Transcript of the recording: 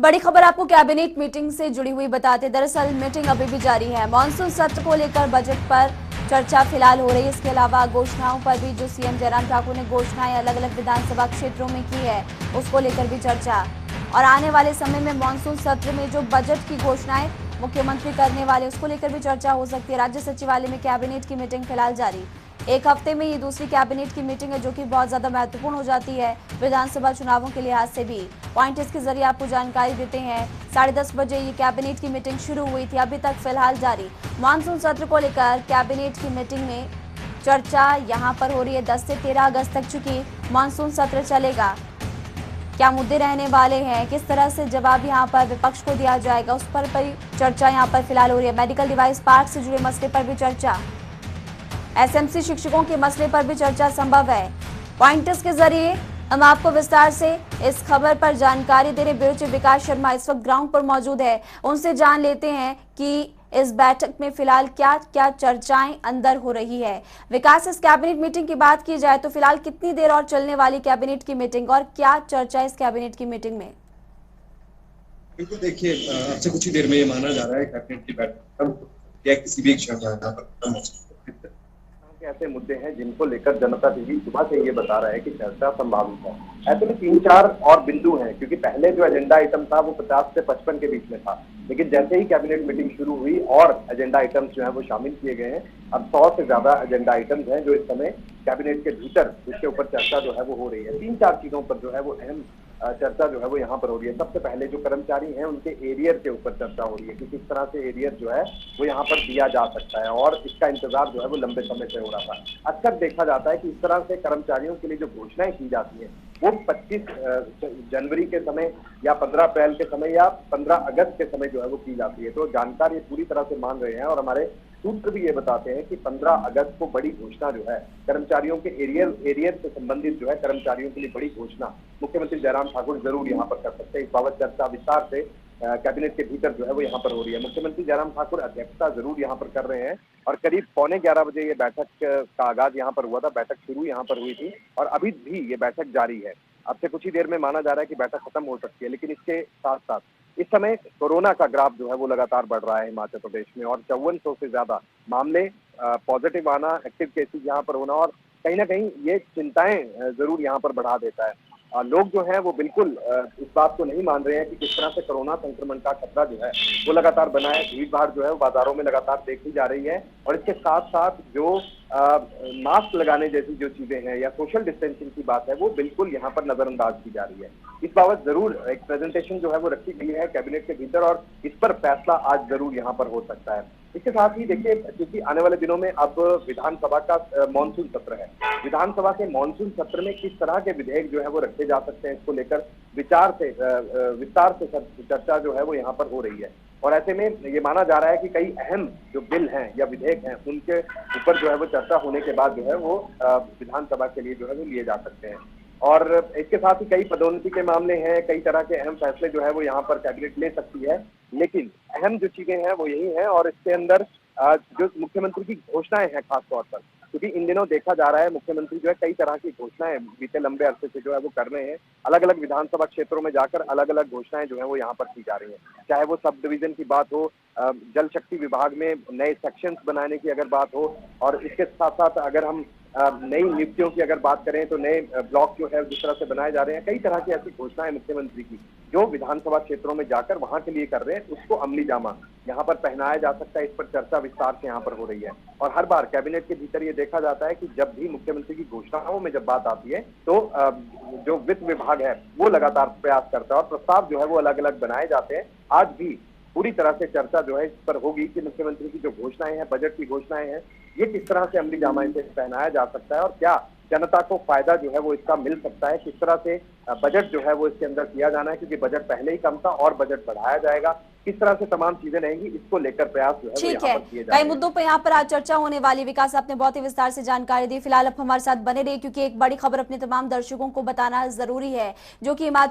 बड़ी खबर आपको कैबिनेट मीटिंग से जुड़ी हुई बताते। दरअसल मीटिंग अभी भी जारी है। मॉनसून सत्र को लेकर बजट पर चर्चा फिलहाल हो रही है। इसके अलावा घोषणाओं पर भी जो सीएम जयराम ठाकुर ने घोषणाएं अलग अलग विधानसभा क्षेत्रों में की है उसको लेकर भी चर्चा। और आने वाले समय में मॉनसून सत्र में जो बजट की घोषणाएं मुख्यमंत्री करने वाले उसको लेकर भी चर्चा हो सकती है। राज्य सचिवालय में कैबिनेट की मीटिंग फिलहाल जारी। एक हफ्ते में ये दूसरी कैबिनेट की मीटिंग है जो कि बहुत ज्यादा महत्वपूर्ण हो जाती है विधानसभा चुनावों के लिहाज से भी। पॉइंटर्स के जरिए आपको जानकारी देते हैं। 10:30 बजे ये कैबिनेट की मीटिंग शुरू हुई थी, अभी तक फिलहाल जारी। मानसून सत्र को लेकर कैबिनेट की मीटिंग में चर्चा यहां पर हो रही है। 10 से 13 अगस्त तक चुकी मानसून सत्र चलेगा। क्या मुद्दे रहने वाले हैं, किस तरह से जवाब यहां पर विपक्ष को दिया जाएगा, उस पर भी चर्चा यहां पर फिलहाल हो रही है। मेडिकल डिवाइस पार्क से जुड़े मसले पर भी चर्चा, एसएमसी शिक्षकों के मसले पर भी चर्चा संभव है। पॉइंटर्स के जरिए हम आपको विस्तार से इस खबर पर जानकारी दे रहे। ब्यूरो चीफ विकास शर्मा इस वक्त ग्राउंड पर मौजूद है, उनसे जान लेते हैं कि इस बैठक में फिलहाल क्या क्या चर्चाएं अंदर हो रही है। विकास, इस कैबिनेट मीटिंग की बात की जाए तो फिलहाल कितनी देर और चलने वाली कैबिनेट की मीटिंग और क्या चर्चा इस कैबिनेट की मीटिंग में? बिल्कुल, देखिए अब से कुछ ही देर में ये माना जा रहा है कैबिनेट की बैठक खत्म या किसी भी क्षण यहाँ पर खत्म हो सकती है। के ऐसे मुद्दे हैं जिनको लेकर जनता टीवी सुबह से ये बता रहा है कि चर्चा संभावित है। ऐसे में 3-4 और बिंदु हैं, क्योंकि पहले जो एजेंडा आइटम था वो 50 से 55 के बीच में था, लेकिन जैसे ही कैबिनेट मीटिंग शुरू हुई और एजेंडा आइटम्स जो है वो शामिल किए गए हैं। अब 100 से ज्यादा एजेंडा आइटम्स हैं जो इस समय कैबिनेट के भीतर जिसके ऊपर चर्चा जो है वो हो रही है। 3-4 चीजों पर जो है वो अहम चर्चा जो है वो यहाँ पर हो रही है। सबसे पहले जो कर्मचारी हैं उनके एरियर के ऊपर चर्चा हो रही है कि किस तरह से एरियर जो है वो यहाँ पर दिया जा सकता है, और इसका इंतजार जो है वो लंबे समय से हो रहा था। अक्सर देखा जाता है कि इस तरह से कर्मचारियों के लिए जो घोषणाएं की जाती हैं वो 25 जनवरी के समय या 15 अप्रैल के समय या 15 अगस्त के समय जो है वो की जाती है। तो जानकार ये पूरी तरह से मान रहे हैं, और हमारे सूत्र भी ये बताते हैं कि 15 अगस्त को बड़ी घोषणा जो है कर्मचारियों के एरियर से संबंधित जो है कर्मचारियों के लिए बड़ी घोषणा मुख्यमंत्री जयराम ठाकुर जरूर यहाँ पर कर सकते हैं। इस बाबत चर्चा विस्तार से कैबिनेट के भीतर जो है वो यहाँ पर हो रही है। मुख्यमंत्री जयराम ठाकुर अध्यक्षता जरूर यहाँ पर कर रहे हैं, और करीब 11:15 बजे ये बैठक का आगाज यहाँ पर हुआ था। बैठक शुरू यहाँ पर हुई थी और अभी भी ये बैठक जारी है। अब से कुछ ही देर में माना जा रहा है कि बैठक खत्म हो सकती है, लेकिन इसके साथ साथ इस समय कोरोना का ग्राफ जो है वो लगातार बढ़ रहा है हिमाचल प्रदेश में, और 5400 से ज्यादा मामले पॉजिटिव आना, एक्टिव केसेस यहाँ पर होना, और कहीं ना कहीं ये चिंताएं जरूर यहाँ पर बढ़ा देता है। लोग जो हैं वो बिल्कुल इस बात को नहीं मान रहे हैं कि किस तरह से कोरोना संक्रमण का खतरा जो है वो लगातार बना है। भीड़ भाड़ जो है वो बाजारों में लगातार देखी जा रही है, और इसके साथ साथ जो मास्क लगाने जैसी जो चीजें हैं या सोशल डिस्टेंसिंग की बात है वो बिल्कुल यहाँ पर नजरअंदाज की जा रही है। इस बाबत जरूर एक प्रेजेंटेशन जो है वो रखी गई है कैबिनेट के भीतर, और इस पर फैसला आज जरूर यहाँ पर हो सकता है। इसके साथ ही देखिए, क्योंकि आने वाले दिनों में अब विधानसभा का मॉनसून सत्र है, विधानसभा के मॉनसून सत्र में किस तरह के विधेयक जो है वो रखे जा सकते हैं, इसको लेकर विस्तार से चर्चा जो है वो यहाँ पर हो रही है। और ऐसे में ये माना जा रहा है कि कई अहम जो बिल हैं या विधेयक हैं उनके ऊपर जो है वो चर्चा होने के बाद जो है वो विधानसभा के लिए जो है वो लिए जा सकते हैं। और इसके साथ ही कई पदोन्नति के मामले हैं, कई तरह के अहम फैसले जो है वो यहाँ पर कैबिनेट ले सकती है, लेकिन अहम जो चीजें हैं वो यही हैं। और इसके अंदर जो मुख्यमंत्री की घोषणाएं हैं खासतौर पर, क्योंकि इन दिनों देखा जा रहा है मुख्यमंत्री जो है कई तरह की घोषणाएं बीते लंबे अरसे से जो है वो कर रहे हैं। अलग अलग विधानसभा क्षेत्रों में जाकर अलग अलग घोषणाएं जो है वो यहाँ पर की जा रही हैं, चाहे वो सब डिवीजन की बात हो, जल शक्ति विभाग में नए सेक्शंस बनाने की अगर बात हो, और इसके साथ साथ अगर हम नई नियुक्तियों की अगर बात करें तो नए ब्लॉक जो है जिस तरह से बनाए जा रहे हैं। कई तरह की ऐसी घोषणाएं मुख्यमंत्री की जो विधानसभा क्षेत्रों में जाकर वहां के लिए कर रहे हैं, उसको अमली जामा यहाँ पर पहनाया जा सकता है। इस पर चर्चा विस्तार से यहाँ पर हो रही है, और हर बार कैबिनेट के भीतर ये देखा जाता है कि जब भी मुख्यमंत्री की घोषणाओं में जब बात आती है तो जो वित्त विभाग है वो लगातार प्रयास करता है और प्रस्ताव जो है वो अलग अलग बनाए जाते हैं। आज भी पूरी तरह से चर्चा जो है इस पर होगी कि मुख्यमंत्री की जो घोषणाएं हैं, बजट की घोषणाएं हैं, ये किस तरह से अमली जामा इसे पहनाया जा सकता है, और क्या जनता को फायदा जो है वो इसका मिल सकता है, किस तरह से बजट जो है वो इसके अंदर किया जाना है, क्योंकि बजट पहले ही कम था और बजट बढ़ाया जाएगा, किस तरह से तमाम चीजें रहेंगी, इसको लेकर प्रयास जो है वो यहाँ पर किए कई मुद्दों पर यहाँ पर आज चर्चा होने वाली। विकास, आपने बहुत ही विस्तार से जानकारी दी। फिलहाल आप हमारे साथ बने रहिए, क्योंकि एक बड़ी खबर अपने तमाम दर्शकों को बताना जरूरी है, जो कि हिमाचल